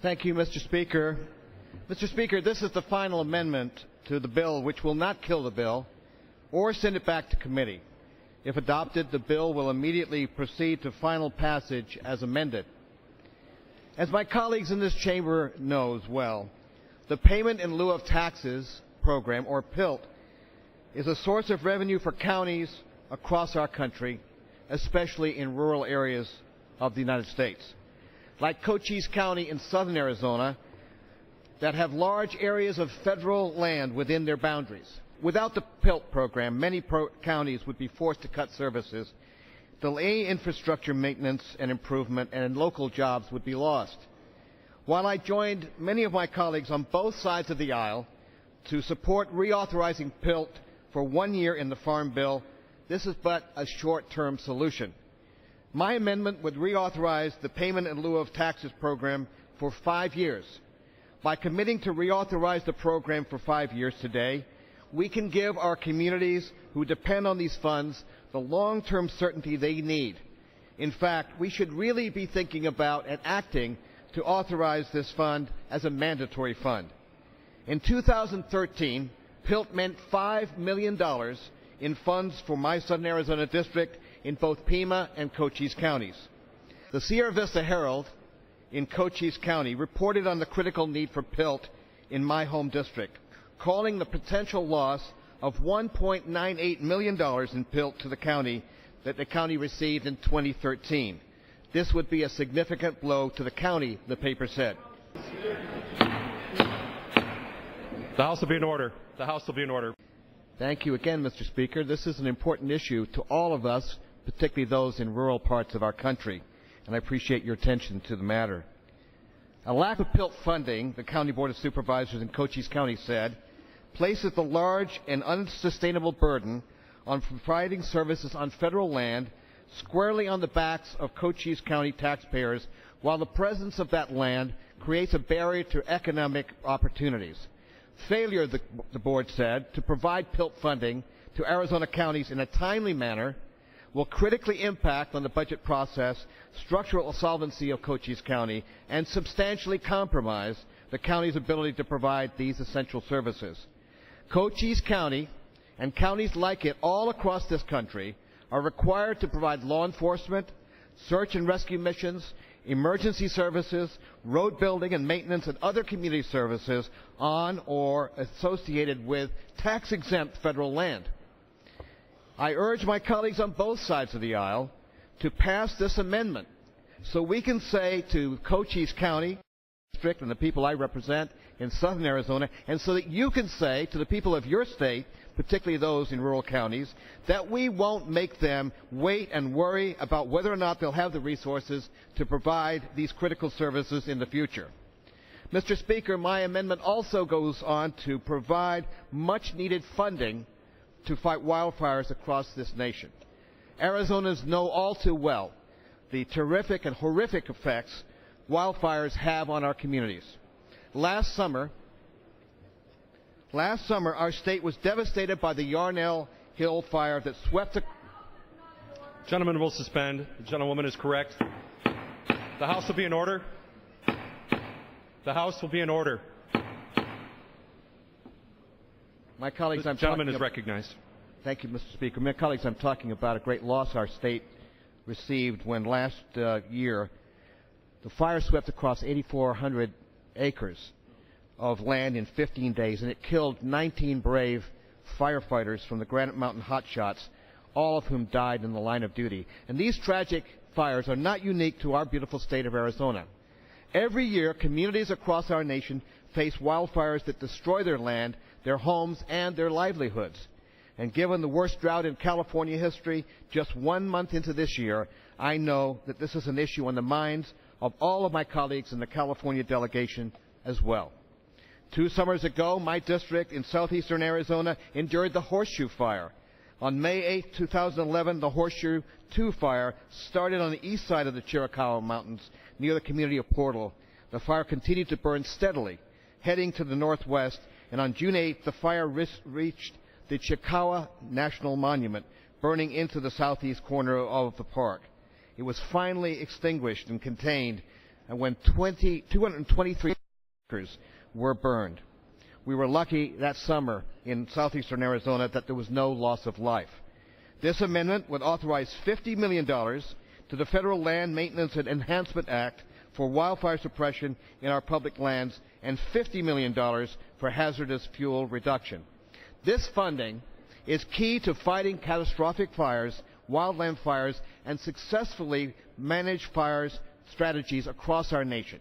Thank you, Mr. Speaker. Mr. Speaker, this is the final amendment to the bill which will not kill the bill or send it back to committee. If adopted, the bill will immediately proceed to final passage as amended. As my colleagues in this chamber knows well, the Payment in Lieu of Taxes program, or PILT, is a source of revenue for counties across our country, especially in rural areas of the United States. Like Cochise County in southern Arizona, that have large areas of federal land within their boundaries. Without the PILT program, many counties would be forced to cut services, delay infrastructure maintenance and improvement, and local jobs would be lost. While I joined many of my colleagues on both sides of the aisle to support reauthorizing PILT for 1 year in the Farm Bill, this is but a short-term solution. My amendment would reauthorize the Payment in Lieu of Taxes program for 5 years. By committing to reauthorize the program for 5 years today, we can give our communities who depend on these funds the long-term certainty they need. In fact, we should really be thinking about and acting to authorize this fund as a mandatory fund. In 2013, PILT meant $5 million in funds for my Southern Arizona district in both Pima and Cochise counties. The Sierra Vista Herald in Cochise County reported on the critical need for PILT in my home district, calling the potential loss of $1.98 million in PILT to the county that the county received in 2013. This would be a significant blow to the county, the paper said. The House will be in order. The House will be in order. Thank you again, Mr. Speaker. This is an important issue to all of us, particularly those in rural parts of our country, and I appreciate your attention to the matter. A lack of PILT funding, the County Board of Supervisors in Cochise County said, places the large and unsustainable burden on providing services on federal land squarely on the backs of Cochise County taxpayers, while the presence of that land creates a barrier to economic opportunities. Failure, the board said, to provide PILT funding to Arizona counties in a timely manner will critically impact on the budget process, structural solvency of Cochise County, and substantially compromise the county's ability to provide these essential services. Cochise County and counties like it all across this country are required to provide law enforcement, search and rescue missions, emergency services, road building and maintenance, and other community services on or associated with tax-exempt federal land. I urge my colleagues on both sides of the aisle to pass this amendment so we can say to Cochise County District and the people I represent in southern Arizona, and so that you can say to the people of your state, particularly those in rural counties, that we won't make them wait and worry about whether or not they'll have the resources to provide these critical services in the future. Mr. Speaker, my amendment also goes on to provide much-needed funding to fight wildfires across this nation. Arizonans know all too well the terrific and horrific effects wildfires have on our communities. Last summer, our state was devastated by the Yarnell Hill fire that swept the... Gentleman will suspend. The gentlewoman is correct. The House will be in order. The House will be in order. My colleagues, the gentleman is recognized. Thank you, Mr. Speaker. My colleagues, I'm talking about a great loss our state received when last year the fire swept across 8,400 acres of land in 15 days, and it killed 19 brave firefighters from the Granite Mountain Hotshots, all of whom died in the line of duty. And these tragic fires are not unique to our beautiful state of Arizona. Every year, communities across our nation face wildfires that destroy their land, their homes, and their livelihoods. And given the worst drought in California history, just 1 month into this year, I know that this is an issue on the minds of all of my colleagues in the California delegation as well. 2 summers ago, my district in southeastern Arizona endured the Horseshoe Fire. On May 8, 2011, the Horseshoe 2 fire started on the east side of the Chiricahua Mountains near the community of Portal. The fire continued to burn steadily, heading to the northwest, and on June 8, the fire reached the Chiricahua National Monument, burning into the southeast corner of the park. It was finally extinguished and contained and when 223 acres were burned. We were lucky that summer in southeastern Arizona that there was no loss of life. This amendment would authorize $50 million to the Federal Land Maintenance and Enhancement Act for wildfire suppression in our public lands and $50 million for hazardous fuel reduction. This funding is key to fighting catastrophic fires, wildland fires, and successfully manage fires strategies across our nation.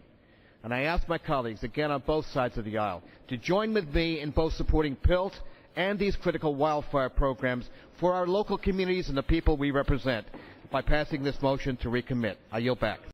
And I ask my colleagues, again on both sides of the aisle, to join with me in both supporting PILT and these critical wildfire programs for our local communities and the people we represent by passing this motion to recommit. I yield back.